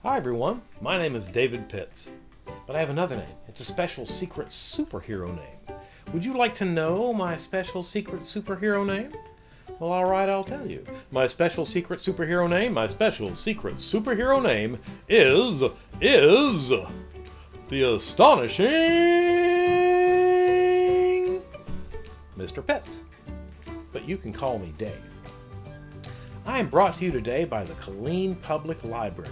Hi everyone, my name is David Pitts, but I have another name. It's a special secret superhero name. Would you like to know my special secret superhero name? Well, alright, I'll tell you. My special secret superhero name is the Astonishing Mr. Pitts. But you can call me Dave. I am brought to you today by the Killeen Public Library.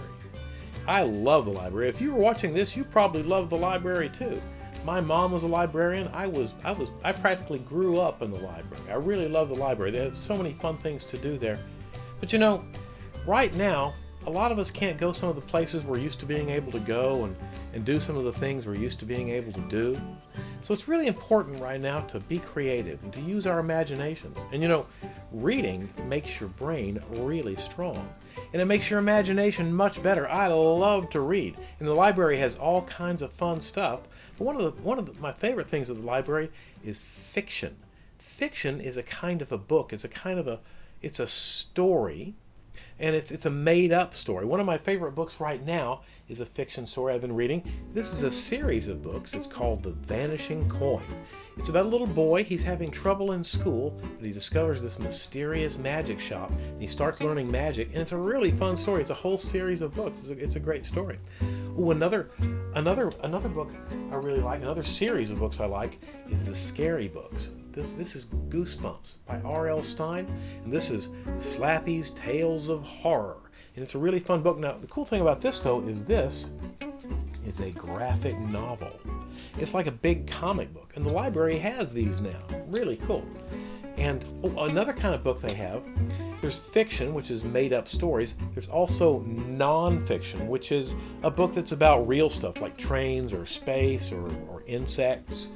I love the library. If you were watching this, you probably love the library too. My mom was a librarian. I practically grew up in the library. I really love the library. They have so many fun things to do there. But you know, right now, a lot of us can't go some of the places we're used to being able to go and do some of the things we're used to being able to do. So it's really important right now to be creative and to use our imaginations. And you know, reading makes your brain really strong. And it makes your imagination much better. I love to read. And the library has all kinds of fun stuff. But my favorite things of the library is fiction. Fiction is a kind of a book. It's a story. And it's a made-up story. One of my favorite books right now is a fiction story I've been reading. This is a series of books. It's called The Vanishing Coin. It's about a little boy. He's having trouble in school, but he discovers this mysterious magic shop, and he starts learning magic, and it's a really fun story. It's a whole series of books. It's a great story. Oh, another book I really like, another series of books I like, is the scary books. This is Goosebumps by R.L. Stine, and this is Slappy's Tales of Horror. And it's a really fun book. Now, the cool thing about this, though, is this is a graphic novel. It's like a big comic book, and the library has these now. Really cool. And another kind of book they have, there's fiction, which is made-up stories. There's also non-fiction, which is a book that's about real stuff, like trains or space or insects.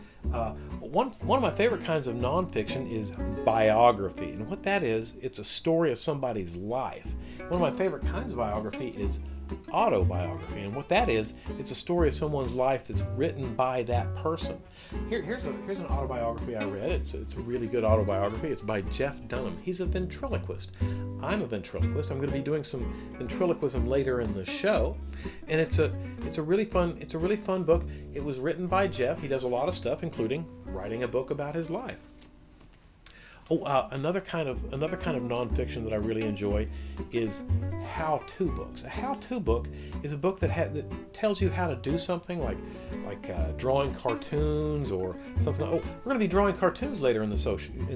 One of my favorite kinds of nonfiction is biography, and what that is, it's a story of somebody's life. One of my favorite kinds of biography is autobiography, and what that is, it's a story of someone's life that's written by that person. Here's an autobiography I read. It's a really good autobiography. It's by Jeff Dunham. He's a ventriloquist. I'm a ventriloquist. I'm going to be doing some ventriloquism later in the show, and it's a really fun book. It was written by Jeff. He does a lot of stuff, including writing a book about his life. Another kind of nonfiction that I really enjoy is how-to books. A how-to book is a book that tells you how to do something, like drawing cartoons or something. We're going to be drawing cartoons later in the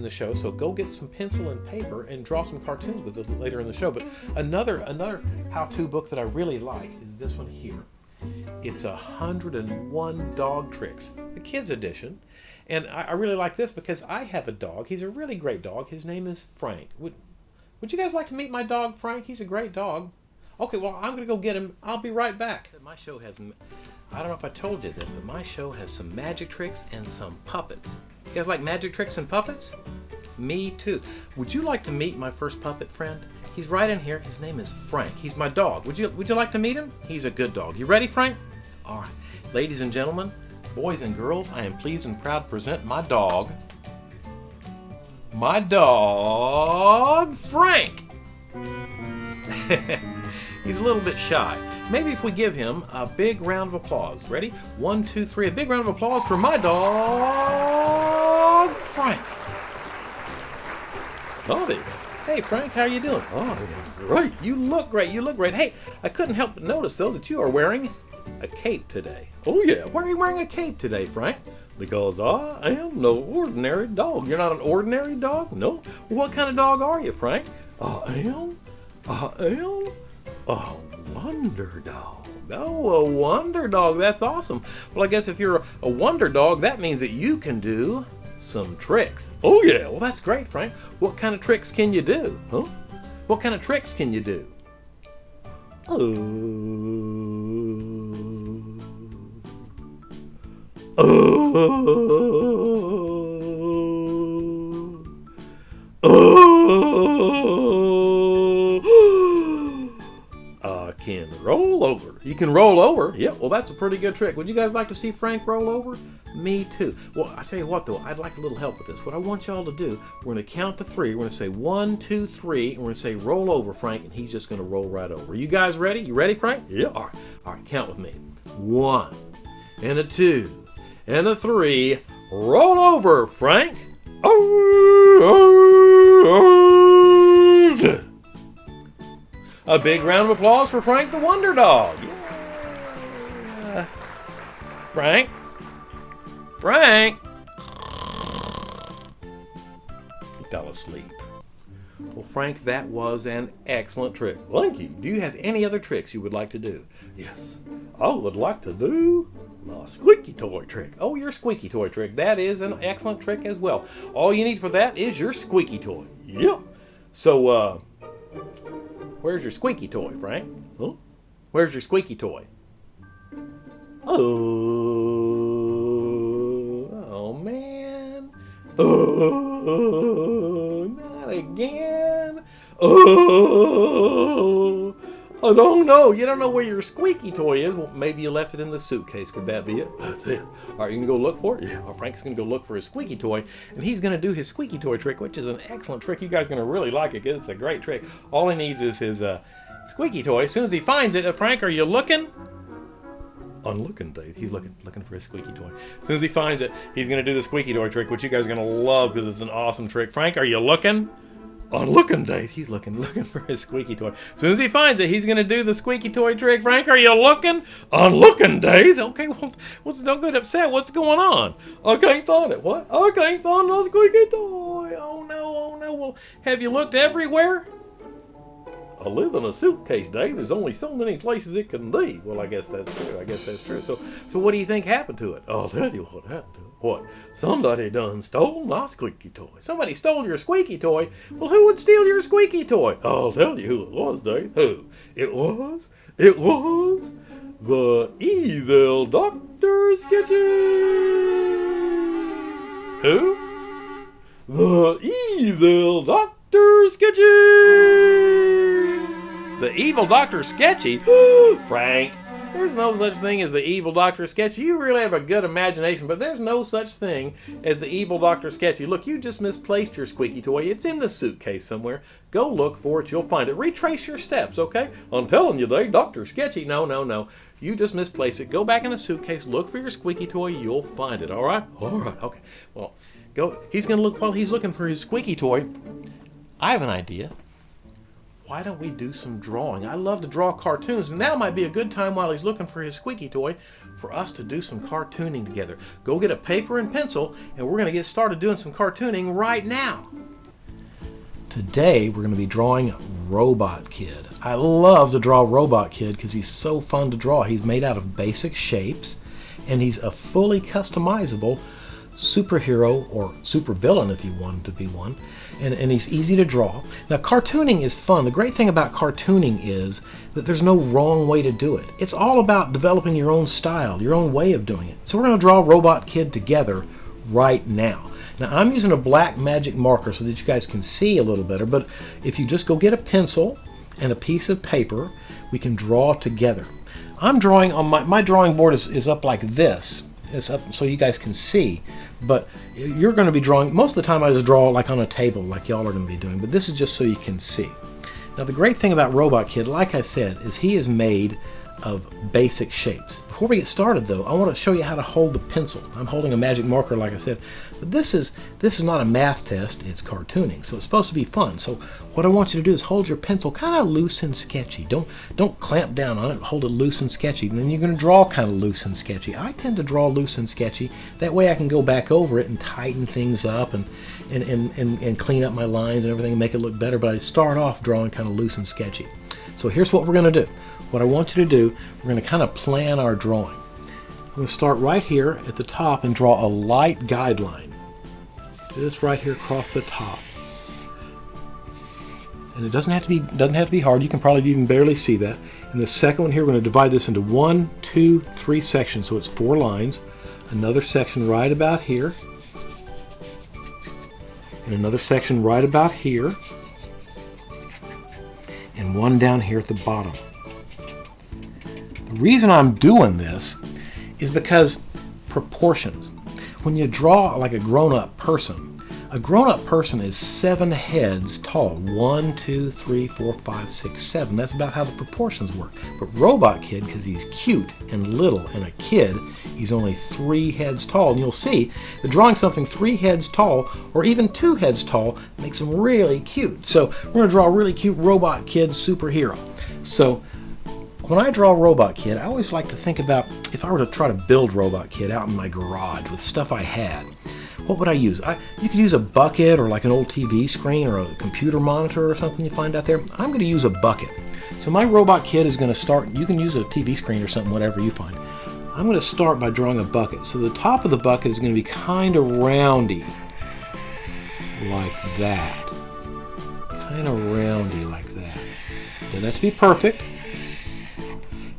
show, so go get some pencil and paper and draw some cartoons with it later in the show. But another how-to book that I really like is this one here. It's 101 Dog Tricks, the kids edition. And I really like this because I have a dog. He's a really great dog. His name is Frank. Would you guys like to meet my dog, Frank? He's a great dog. Okay, well, I'm going to go get him. I'll be right back. My show has, I don't know if I told you this, but my show has some magic tricks and some puppets. You guys like magic tricks and puppets? Me too. Would you like to meet my first puppet friend? He's right in here. His name is Frank. He's my dog. Would you like to meet him? He's a good dog. You ready, Frank? All right. Ladies and gentlemen, boys and girls, I am pleased and proud to present my dog, Frank. He's a little bit shy. Maybe if we give him a big round of applause. Ready? 1, 2, 3. A big round of applause for my dog, Frank. Bobby. Hey, Frank, how are you doing? Oh, great. You look great. Hey, I couldn't help but notice, though, that you are wearing a cape today. Oh yeah, why are you wearing a cape today, Frank? Because I am no ordinary dog. You're not an ordinary dog? No? What kind of dog are you, Frank? I am a wonder dog. Oh, a wonder dog. That's awesome. Well, I guess if you're a wonder dog, that means that you can do some tricks. Oh yeah, well that's great, Frank. What kind of tricks can you do? Huh? What kind of tricks can you do? can roll over. You can roll over. Yep, well, that's a pretty good trick. Would you guys like to see Frank roll over? Me too. Well, I tell you what, though, I'd like a little help with this. What I want y'all to do, we're going to count to 3. We're going to say 1, 2, 3, and we're going to say roll over, Frank, and he's just going to roll right over. Are you guys ready? You ready, Frank? Yeah. All right, count with me. 1, and a 2, and a 3. Roll over, Frank. A big round of applause for Frank the Wonder Dog. Yeah. Frank? Frank? He fell asleep. Well, Frank, that was an excellent trick. Thank you. Do you have any other tricks you would like to do? Yes. I would like to do my squeaky toy trick. Oh, your squeaky toy trick. That is an excellent trick as well. All you need for that is your squeaky toy. Yep. So, where's your squeaky toy, Frank? Huh? Where's your squeaky toy? Oh man. Oh, not again. Oh, don't know. You don't know where your squeaky toy is. Well, maybe you left it in the suitcase. Could that be it? That's it. All right, you can go look for it? Yeah. Well, Frank's going to go look for his squeaky toy, and he's going to do his squeaky toy trick, which is an excellent trick. You guys are going to really like it because it's a great trick. All he needs is his squeaky toy. As soon as he finds it, Frank, are you looking? I'm looking, Dave. He's looking for his squeaky toy. As soon as he finds it, he's going to do the squeaky toy trick, which you guys are going to love because it's an awesome trick. Frank, are you looking? I'm looking, Dave. He's looking for his squeaky toy. As soon as he finds it, he's going to do the squeaky toy trick. Frank, are you looking? I'm looking, Dave. Okay, well, don't get upset. What's going on? I can't find it. What? I can't find the squeaky toy. Oh, no. Well, have you looked everywhere? I live in a suitcase, Dave. There's only so many places it can be. Well, I guess that's true. So what do you think happened to it? I'll tell you what happened to it. What? Somebody done stole my squeaky toy. Somebody stole your squeaky toy? Well, who would steal your squeaky toy? I'll tell you who it was, Dave. Who? It was the evil Dr. Sketchy. Who? The evil Dr. Sketchy. The evil Dr. Sketchy? Frank, there's no such thing as the evil Dr. Sketchy. You really have a good imagination, but there's no such thing as the evil Dr. Sketchy. Look, you just misplaced your squeaky toy. It's in the suitcase somewhere. Go look for it. You'll find it. Retrace your steps, okay? I'm telling you, Dave, Dr. Sketchy. No. You just misplaced it. Go back in the suitcase. Look for your squeaky toy. You'll find it, all right? All right, okay. Well, go. He's going to look while he's looking for his squeaky toy. I have an idea. Why don't we do some drawing? I love to draw cartoons, and now might be a good time while he's looking for his squeaky toy for us to do some cartooning together. Go get a paper and pencil, and we're going to get started doing some cartooning right now. Today, we're going to be drawing Robot Kid. I love to draw Robot Kid because he's so fun to draw. He's made out of basic shapes, and he's a fully customizable superhero or supervillain if you want him to be one, and he's easy to draw. Now, cartooning is fun. The great thing about cartooning is that there's no wrong way to do it. It's all about developing your own style, your own way of doing it. So we're going to draw Robot Kid together right now. Now, I'm using a black magic marker so that you guys can see a little better, but if you just go get a pencil and a piece of paper, we can draw together. I'm drawing on my drawing board is up like this. It's up so you guys can see, but you're going to be drawing, most of the time I just draw like on a table like y'all are going to be doing, but this is just so you can see. Now, the great thing about Robot Kid, like I said, is he is made of basic shapes. Before we get started though, I want to show you how to hold the pencil. I'm holding a magic marker like I said, but this is not a math test, it's cartooning, so it's supposed to be fun. So what I want you to do is hold your pencil kind of loose and sketchy. Don't clamp down on it, hold it loose and sketchy, and then you're going to draw kind of loose and sketchy. I tend to draw loose and sketchy, that way I can go back over it and tighten things up and clean up my lines and everything and make it look better, but I start off drawing kind of loose and sketchy. So here's what we're going to do. What I want you to do, we're going to kind of plan our drawing. I'm going to start right here at the top and draw a light guideline. Do this right here across the top. And it doesn't have to be hard. You can probably even barely see that. And the second one here, we're going to divide this into 1, 2, 3 sections. So it's 4 lines. Another section right about here. And another section right about here. And one down here at the bottom. The reason I'm doing this is because proportions. When you draw like a grown-up person is 7 heads tall. 1, 2, 3, 4, 5, 6, 7. That's about how the proportions work. But Robot Kid, because he's cute and little and a kid, he's only 3 heads tall. And you'll see that drawing something 3 heads tall or even 2 heads tall makes him really cute. So we're going to draw a really cute Robot Kid superhero. So when I draw Robot Kid, I always like to think about if I were to try to build Robot Kid out in my garage with stuff I had. What would I use? You could use a bucket or like an old TV screen or a computer monitor or something you find out there. I'm going to use a bucket. So my Robot Kid is going to start, you can use a TV screen or something, whatever you find. I'm going to start by drawing a bucket. So the top of the bucket is going to be kind of roundy, like that. Kind of roundy like that. Doesn't have to be perfect.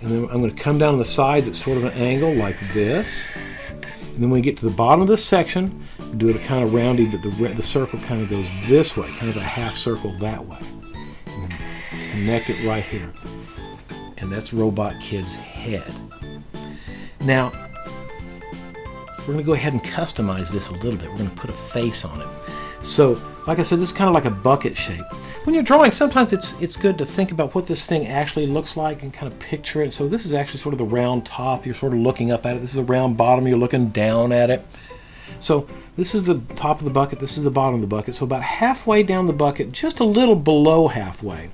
And then I'm going to come down the sides at sort of an angle like this. And then when we get to the bottom of this section, do it a kind of roundy, but the circle kind of goes this way, kind of a half circle that way. And then connect it right here. And that's Robot Kid's head. Now, we're going to go ahead and customize this a little bit. We're going to put a face on it. So, like I said, this is kind of like a bucket shape. When you're drawing, sometimes it's good to think about what this thing actually looks like and kind of picture it. So this is actually sort of the round top. You're sort of looking up at it. This is the round bottom. You're looking down at it. So this is the top of the bucket. This is the bottom of the bucket. So about halfway down the bucket, just a little below halfway.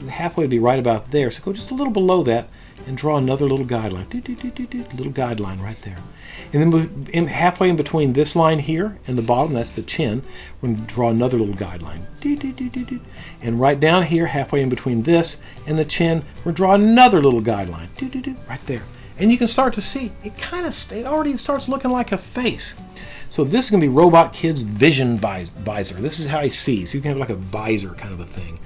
Halfway would be right about there. So go just a little below that and draw another little guideline. Little guideline right there. And then halfway in between this line here and the bottom, that's the chin, we're going to draw another little guideline. And right down here, halfway in between this and the chin, we're going to draw another little guideline. Right there. And you can start to see, it already starts looking like a face. So this is going to be Robot Kid's vision visor. This is how he sees. So you can have like a visor kind of a thing.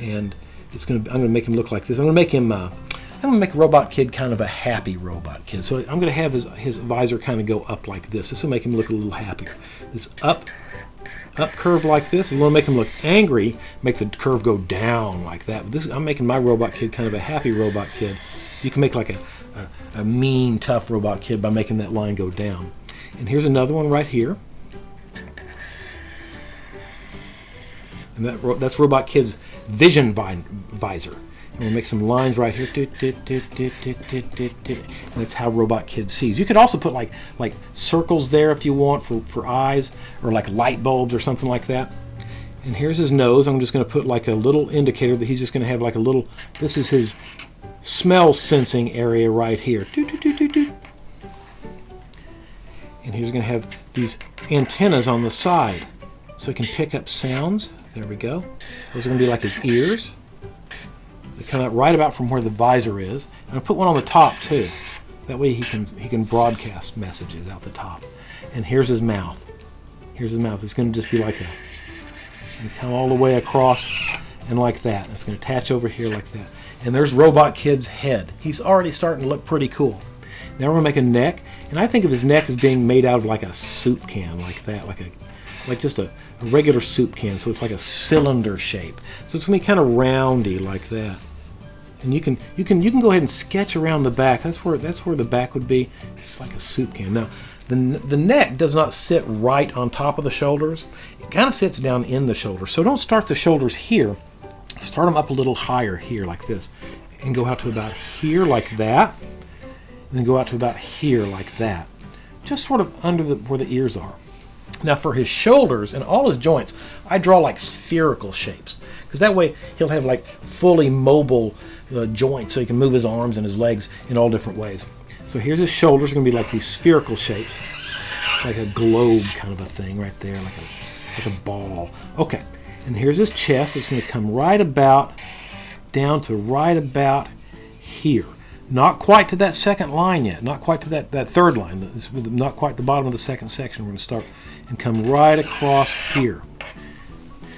And I'm going to make him look like this. I'm going to make Robot Kid kind of a happy Robot Kid. So I'm going to have his visor kind of go up like this. This will make him look a little happier. It's up curve like this. We want to make him look angry, make the curve go down like that. But I'm making my Robot Kid kind of a happy Robot Kid. You can make like a mean, tough Robot Kid by making that line go down. And here's another one right here. And that's Robot Kid's vision visor. And we'll make some lines right here. And that's how Robot Kid sees. You could also put like circles there if you want for eyes, or like light bulbs or something like that. And here's his nose. I'm just going to put like a little indicator that he's just going to have like a little, this is his smell sensing area right here. And he's going to have these antennas on the side so he can pick up sounds. There we go. Those are going to be like his ears. They come out right about from where the visor is. And I'll put one on the top too. That way he can broadcast messages out the top. And here's his mouth. Here's his mouth. It's going to just be like come all the way across and like that. It's going to attach over here like that. And there's Robot Kid's head. He's already starting to look pretty cool. Now we're going to make a neck. And I think of his neck as being made out of like a soup can like that. Like just a regular soup can. So it's like a cylinder shape. So it's going to be kind of roundy like that. And you can go ahead and sketch around the back. That's where the back would be. It's like a soup can. Now, the neck does not sit right on top of the shoulders. It kind of sits down in the shoulders. So don't start the shoulders here. Start them up a little higher here like this. And go out to about here like that. And then go out to about here like that. Just sort of under where the ears are. Now for his shoulders and all his joints, I draw like spherical shapes. Because that way he'll have like fully mobile joints, so he can move his arms and his legs in all different ways. So here's his shoulders, are going to be like these spherical shapes. Like a globe kind of a thing right there, like a ball. Okay, and here's his chest. It's going to come right about down to right about here. Not quite to that second line yet. Not quite to that third line. Not quite the bottom of the second section. We're going to start and come right across here.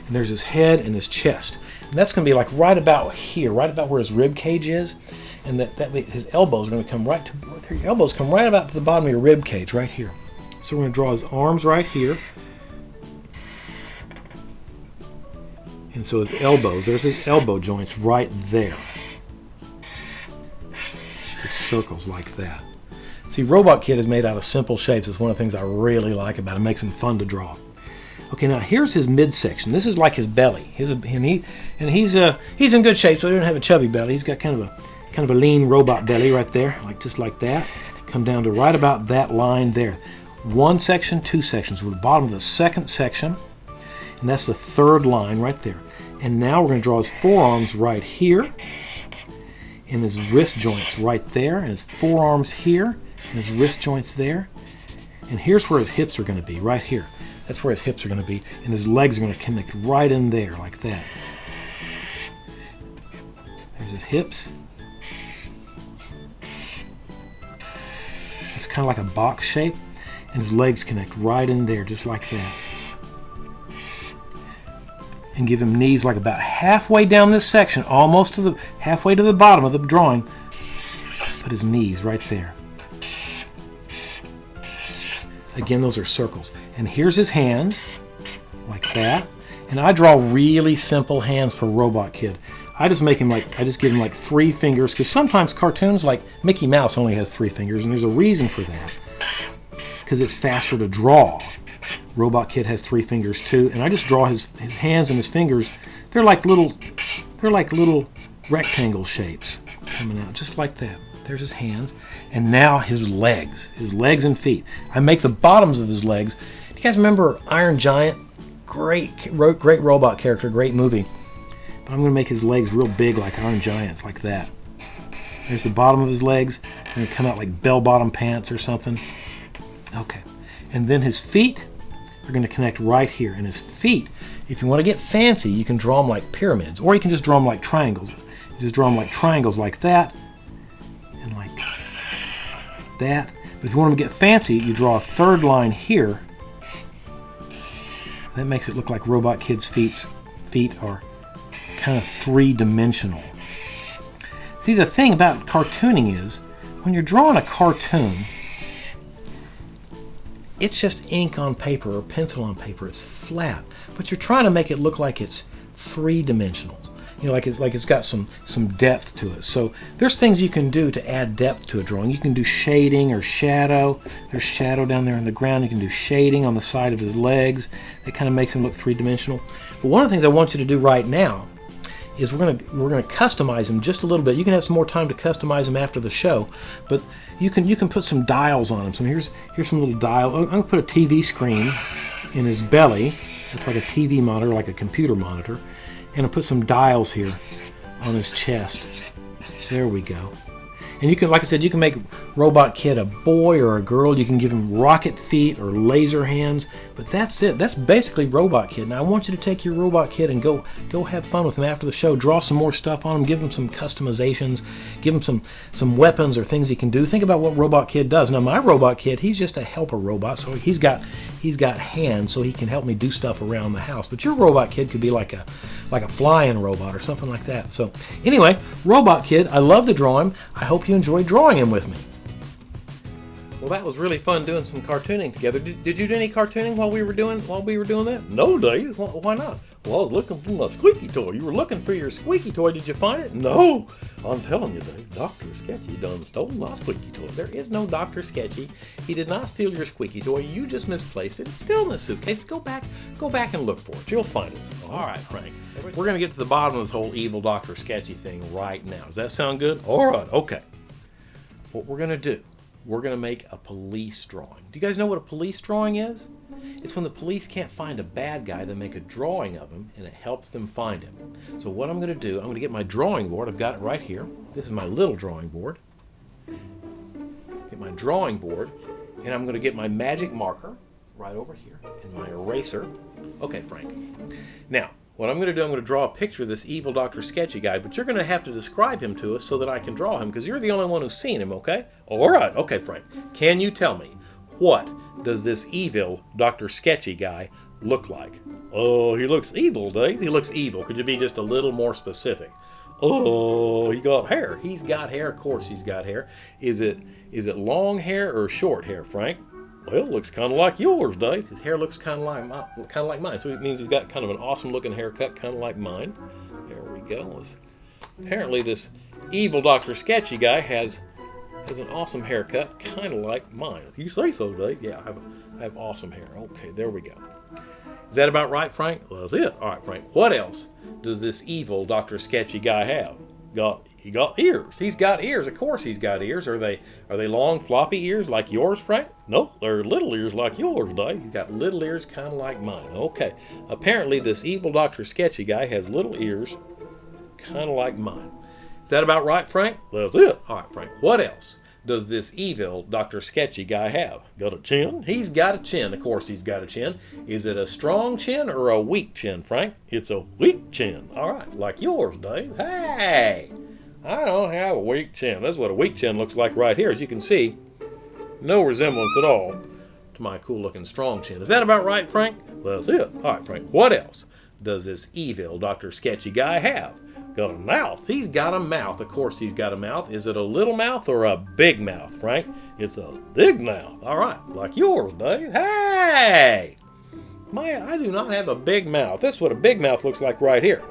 And there's his head and his chest. And that's going to be like right about here, right about where his rib cage is. And his elbows are going to come right to, your elbows come right about to the bottom of your rib cage, right here. So we're going to draw his arms right here. And so his elbows, there's his elbow joints right there. the circles like that. See, Robot Kid is made out of simple shapes. It's one of the things I really like about it. It makes him fun to draw. Okay, now here's his midsection. This is like his belly. He's in good shape, so he doesn't have a chubby belly. He's got kind of a lean robot belly right there, just like that. Come down to right about that line there. One section, two sections. We're at the bottom of the second section, and that's the third line right there. And now we're going to draw his forearms right here, and his wrist joints right there, and his forearms here, and his wrist joints there. And here's where his hips are going to be, right here. That's where his hips are going to be, and his legs are going to connect right in there, like that. There's his hips. It's kind of like a box shape, and his legs connect right in there, just like that. And give him knees like about halfway down this section, almost to the halfway to the bottom of the drawing. Put his knees right there. Again, those are circles. And here's his hands, like that. And I draw really simple hands for Robot Kid. I just give him like 3 fingers, because sometimes cartoons like Mickey Mouse only has 3 fingers, and there's a reason for that. Because it's faster to draw. Robot Kid has 3 fingers too, and I just draw his hands and his fingers. They're like little rectangle shapes coming out, just like that. There's his hands, and now his legs and feet. I make the bottoms of his legs. Do you guys remember Iron Giant? Great robot character, great movie. But I'm going to make his legs real big like Iron Giant's, like that. There's the bottom of his legs. They're going to come out like bell-bottom pants or something. Okay. And then his feet are going to connect right here. And his feet, if you want to get fancy, you can draw them like pyramids, or you can just draw them like triangles. You just draw them like triangles like that, and like that. But if you want to get fancy, you draw a third line here. That makes it look like Robot Kid's feet are kind of 3-dimensional. See, the thing about cartooning is, when you're drawing a cartoon, it's just ink on paper or pencil on paper. It's flat, but you're trying to make it look like it's 3-dimensional. You know, like it's got some depth to it. So there's things you can do to add depth to a drawing. You can do shading or shadow. There's shadow down there on the ground. You can do shading on the side of his legs. That kind of makes him look 3-dimensional. But one of the things I want you to do right now is we're gonna customize him just a little bit. You can have some more time to customize him after the show, but you can put some dials on him. So here's some little dial. I'm gonna put a TV screen in his belly. It's like a TV monitor, like a computer monitor. And I'll put some dials here on his chest. There we go. And you can, like I said, you can make Robot Kid a boy or a girl. You can give him rocket feet or laser hands. But that's it. That's basically Robot Kid. Now I want you to take your Robot Kid and go have fun with him after the show. Draw some more stuff on him. Give him some customizations. Give him some weapons or things he can do. Think about what Robot Kid does. Now my Robot Kid, he's just a helper robot. So he's got hands, so he can help me do stuff around the house. But your Robot Kid could be like a flying robot or something like that. So anyway, Robot Kid, I love to draw him. I hope you enjoy drawing him with me. Well, that was really fun doing some cartooning together. Did you do any cartooning while we were doing that? No, Dave. Why not? Well, I was looking for my squeaky toy. You were looking for your squeaky toy. Did you find it? No. I'm telling you, Dave, Dr. Sketchy done stole my squeaky toy. There is no Dr. Sketchy. He did not steal your squeaky toy. You just misplaced it. It's still in the suitcase. Go back and look for it. You'll find it. All right, Frank. We're going to get to the bottom of this whole evil Dr. Sketchy thing right now. Does that sound good? All right. Okay. What we're going to do, we're going to make a police drawing. Do you guys know what a police drawing is? It's when the police can't find a bad guy, they make a drawing of him, and it helps them find him. So what I'm going to do, I'm going to get my drawing board. I've got it right here. This is my little drawing board. Get my drawing board, and I'm going to get my magic marker right over here, and my eraser. Okay, Frank. Now, what I'm going to do, I'm going to draw a picture of this evil Dr. Sketchy guy, but you're going to have to describe him to us so that I can draw him, because you're the only one who's seen him, okay? All right. Okay, Frank. Can you tell me, what does this evil Dr. Sketchy guy look like? Oh, he looks evil, Dave. He looks evil. Could you be just a little more specific? Oh, he got hair. He's got hair. Of course he's got hair. Is it long hair or short hair, Frank? Well, it looks kind of like yours, Dave. His hair looks kind of like mine. So it means he's got kind of an awesome-looking haircut, kind of like mine. There we go. Apparently, this evil Dr. Sketchy guy has has an awesome haircut, kind of like mine. If you say so, Dave. Yeah, I have awesome hair. Okay, there we go. Is that about right, Frank? Well, that's it. All right, Frank. What else does this evil Dr. Sketchy guy have? He got ears. He's got ears. Of course he's got ears. Are they long, floppy ears like yours, Frank? No, they're little ears like yours, Dave. He's got little ears kind of like mine. Okay. Apparently this evil Dr. Sketchy guy has little ears kind of like mine. Is that about right, Frank? Well, that's it. All right, Frank. What else does this evil Dr. Sketchy guy have? Got a chin? He's got a chin. Of course he's got a chin. Is it a strong chin or a weak chin, Frank? It's a weak chin. All right, like yours, Dave. Hey, I don't have a weak chin. That's what a weak chin looks like right here. As you can see, no resemblance at all to my cool-looking strong chin. Is that about right, Frank? Well, that's it. All right, Frank. What else does this evil Dr. Sketchy guy have? Got a mouth. He's got a mouth. Of course he's got a mouth. Is it a little mouth or a big mouth, Frank? It's a big mouth. All right, like yours, Dave. Hey! I do not have a big mouth. This is what a big mouth looks like right here.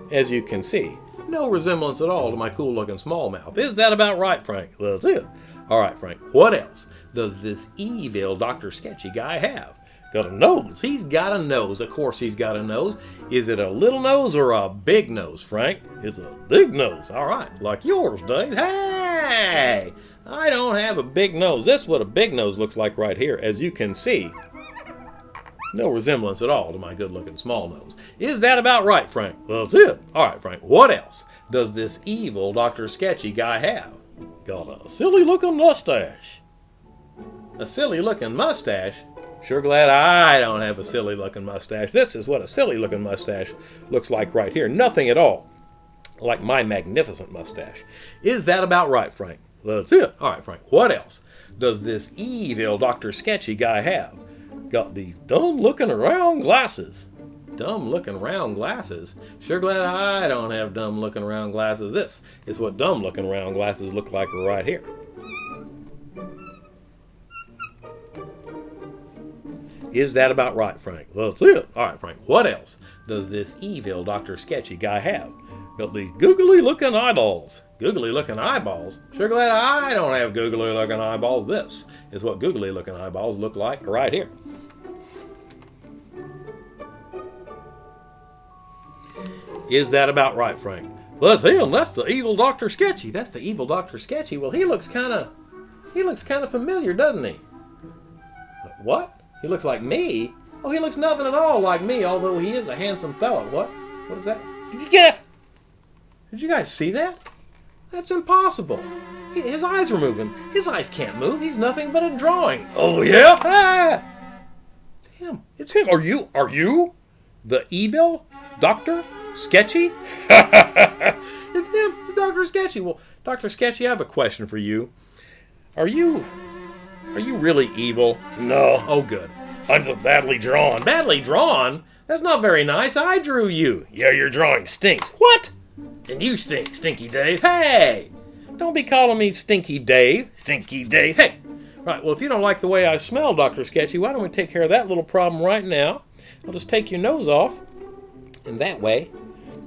As you can see, no resemblance at all to my cool-looking small mouth. Is that about right, Frank? Well, that's it. All right, Frank. What else does this evil Dr. Sketchy guy have? Got a nose. He's got a nose. Of course he's got a nose. Is it a little nose or a big nose, Frank? It's a big nose. All right, like yours, Dave. Hey! I don't have a big nose. This is what a big nose looks like right here. As you can see, no resemblance at all to my good-looking small nose. Is that about right, Frank? Well, that's it. All right, Frank. What else does this evil Dr. Sketchy guy have? Got a silly-looking mustache. A silly-looking mustache? Sure glad I don't have a silly-looking mustache. This is what a silly-looking mustache looks like right here. Nothing at all like my magnificent mustache. Is that about right, Frank? That's it. All right, Frank. What else does this evil Dr. Sketchy guy have? Got these dumb-looking round glasses. Dumb-looking round glasses? Sure glad I don't have dumb-looking round glasses. This is what dumb-looking round glasses look like right here. Is that about right, Frank? Well, that's it. All right, Frank. What else does this evil Dr. Sketchy guy have? Got these googly-looking eyeballs. Googly-looking eyeballs? Sure glad I don't have googly-looking eyeballs. This is what googly-looking eyeballs look like right here. Is that about right, Frank? Well, that's him. That's the evil Dr. Sketchy. That's the evil Dr. Sketchy. Well, he looks kind of familiar, doesn't he? What? He looks like me? Oh, he looks nothing at all like me, although he is a handsome fellow. What? What is that? Did you guys see that? That's impossible. His eyes are moving. His eyes can't move. He's nothing but a drawing. Oh, yeah? Ah! It's him. It's him. Are you the evil Dr. Sketchy? It's him. It's Dr. Sketchy. Well, Dr. Sketchy, I have a question for you. Are you really evil? No. Oh, good. I'm just badly drawn. Badly drawn? That's not very nice. I drew you. Yeah, your drawing stinks. What? And you stink, Stinky Dave. Hey! Don't be calling me Stinky Dave. Stinky Dave. Hey! Right, well, if you don't like the way I smell, Dr. Sketchy, why don't we take care of that little problem right now? I'll just take your nose off, and that way,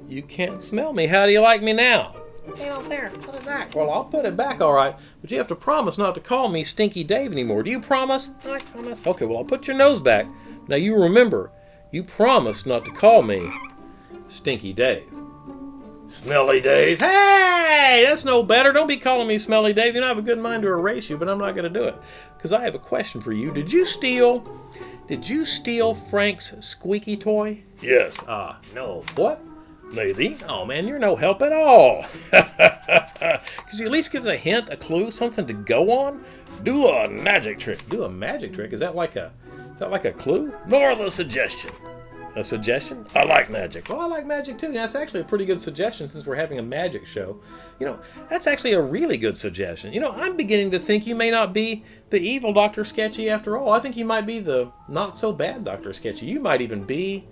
you can't smell me. How do you like me now? Hey, out there. Put it back. Well, I'll put it back, all right. But you have to promise not to call me Stinky Dave anymore. Do you promise? I promise. Okay, well, I'll put your nose back. Now, you remember, you promised not to call me Stinky Dave. Smelly Dave. Hey, that's no better. Don't be calling me Smelly Dave. You know, I have a good mind to erase you, but I'm not going to do it. Because I have a question for you. Did you steal Frank's squeaky toy? Yes. No. What? Maybe. Oh, man, you're no help at all. Because you at least give us a hint, a clue, something to go on. Do a magic trick. Do a magic trick? Is that like a clue? More of a suggestion. A suggestion? I like magic. Well, I like magic too. That's actually a pretty good suggestion since we're having a magic show. You know, that's actually a really good suggestion. You know, I'm beginning to think you may not be the evil Dr. Sketchy after all. I think you might be the not so bad Dr. Sketchy. You might even be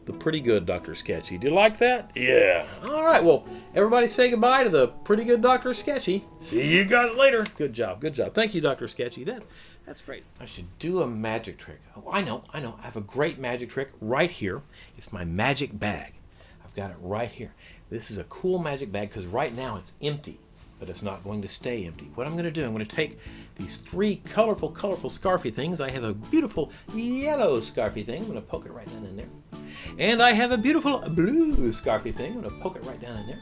the pretty good Dr. Sketchy. Do you like that? Yeah. All right, well, everybody say goodbye to the pretty good Dr. Sketchy. See you guys later. Good job, good job. Thank you, Dr. Sketchy. That's great. I should do a magic trick. Oh, I know. I have a great magic trick right here. It's my magic bag. I've got it right here. This is a cool magic bag because right now it's empty. but it's not going to stay empty. What I'm going to do, I'm going to take these 3 colorful scarfy things. I have a beautiful yellow scarfy thing. I'm going to poke it right down in there. And I have a beautiful blue scarfy thing. I'm going to poke it right down in there.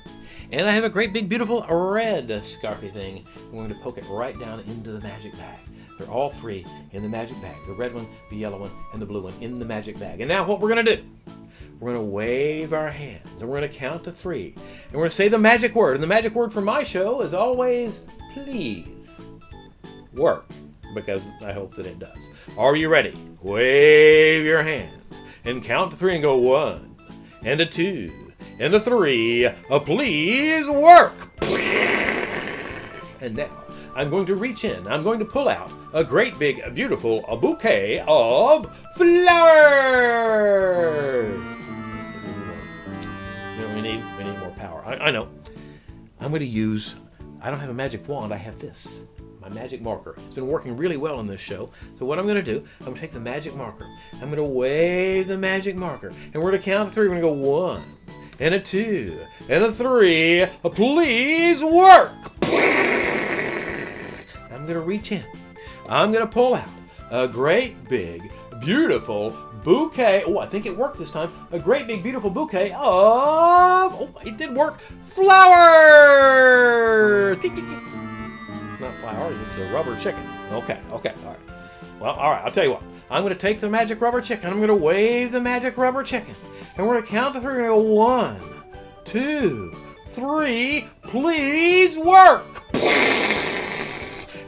And I have a great big beautiful red scarfy thing. I'm going to poke it right down into the magic bag. They're all 3 in the magic bag. The red one, the yellow one, and the blue one in the magic bag. And now what we're going to do, we're going to wave our hands, and we're going to count to 3. And we're going to say the magic word. And the magic word for my show is always, please work, because I hope that it does. Are you ready? Wave your hands and count to 3 and go 1 and a 2 and a 3. Please work. And now I'm going to reach in. I'm going to pull out a great big beautiful bouquet of flowers. We need more power. I know. I'm going to use, I don't have a magic wand, I have this, my magic marker. It's been working really well in this show. So what I'm going to do, I'm going to take the magic marker. I'm going to wave the magic marker. And we're going to count to 3. We're going to go 1 and a 2 and a 3. Please work. I'm going to reach in. I'm going to pull out a great big beautiful bouquet. Oh, I think it worked this time. A great big beautiful bouquet of, oh, it did work, flowers. It's not flowers, it's a rubber chicken. Okay, all right. Well, all right, I'll tell you what. I'm going to take the magic rubber chicken. I'm going to wave the magic rubber chicken. And we're going to count to 3. We're going to go 1, 2, 3. Please work.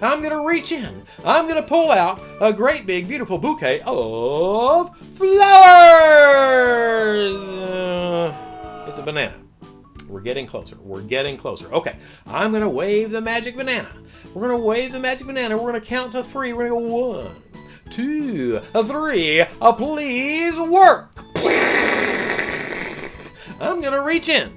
I'm going to reach in. I'm going to pull out a great big beautiful bouquet of flowers. It's a banana. We're getting closer. Okay, I'm going to wave the magic banana. We're going to wave the magic banana. We're going to count to 3. We're going to go 1, 2, 3. Please work. I'm going to reach in.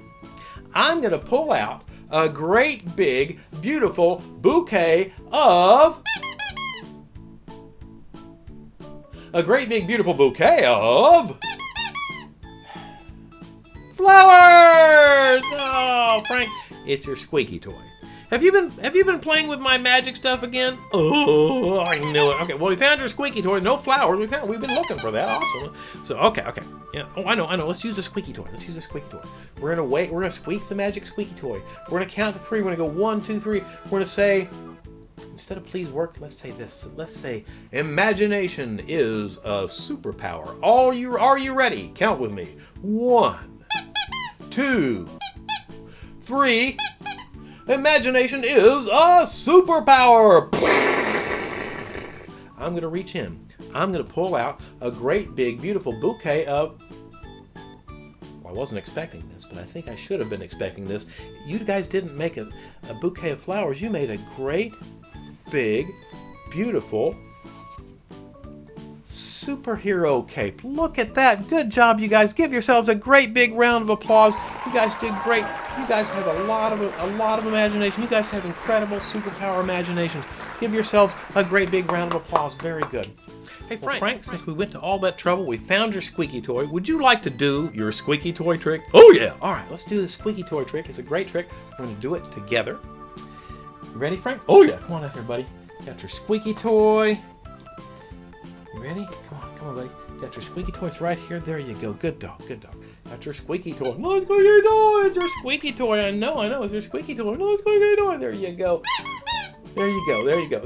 I'm going to pull out a great big beautiful bouquet of flowers. Oh, Frank, it's your squeaky toy. Have you been playing with my magic stuff again? Oh, I knew it. Okay, well, we found your squeaky toy. No flowers. We've been looking for that. Awesome. So, okay. Yeah. Oh, I know. Let's use the squeaky toy. We're gonna wait. We're gonna squeak the magic squeaky toy. We're gonna count to 3. We're gonna go 1, 2, 3. We're gonna say, instead of please work, let's say this. Let's say imagination is a superpower. Are you ready? Count with me. 1, 2, 3. Imagination is a superpower. I'm going to reach in. I'm going to pull out a great big beautiful bouquet of, well, I wasn't expecting this, but I think I should have been expecting this. You guys didn't make a bouquet of flowers. You made a great big beautiful superhero cape. Look at that. Good job, you guys. Give yourselves a great big round of applause. You guys did great. You guys have a lot of imagination. You guys have incredible superpower imaginations. Give yourselves a great big round of applause. Very good. Hey, Frank, since we went to all that trouble, we found your squeaky toy. Would you like to do your squeaky toy trick? Oh, yeah. All right, let's do the squeaky toy trick. It's a great trick. We're going to do it together. You ready, Frank? Oh, yeah. Come on out here, buddy. Got your squeaky toy. You ready? Come on, buddy. Got your squeaky toy. It's right here. There you go. Good dog. Got your squeaky toy. No, squeaky toy. It's your squeaky toy. I know. It's your squeaky toy. No, squeaky toy. There you go. There you go.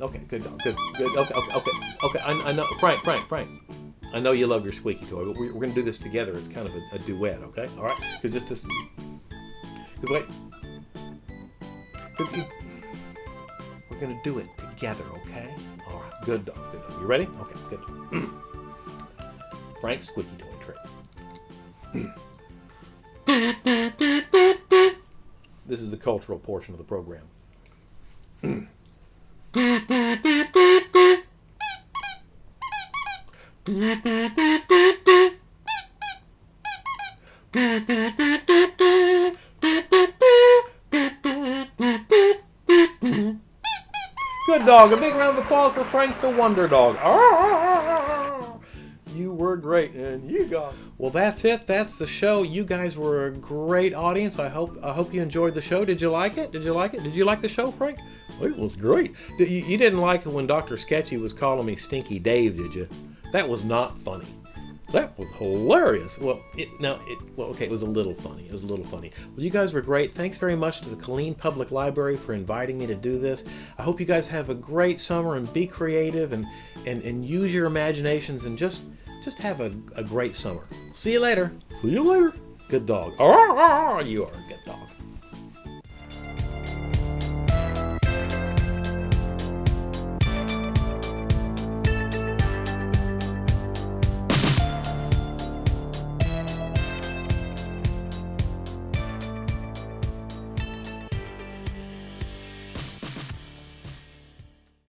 Okay, good dog. Good. Okay. I know, Frank. I know you love your squeaky toy, but we're going to do this together. It's kind of a duet, okay? All right? Because just wait. We're going to do it together, okay? All right. Good dog. You ready? Okay, good. Frank's squeaky toy trick. This is the cultural portion of the program. Good dog. A big round of applause for Frank the Wonder Dog. You were great. great, and you got. Well, that's it. That's the show. You guys were a great audience. I hope you enjoyed the show. Did you like it? Did you like it? Did you like the show, Frank? It was great. You didn't like it when Dr. Sketchy was calling me Stinky Dave, did you? That was not funny. That was hilarious. Well, it was a little funny. It was a little funny. Well, you guys were great. Thanks very much to the Killeen Public Library for inviting me to do this. I hope you guys have a great summer and be creative and use your imaginations and just have a great summer. See you later. See you later. Good dog. You are a good dog.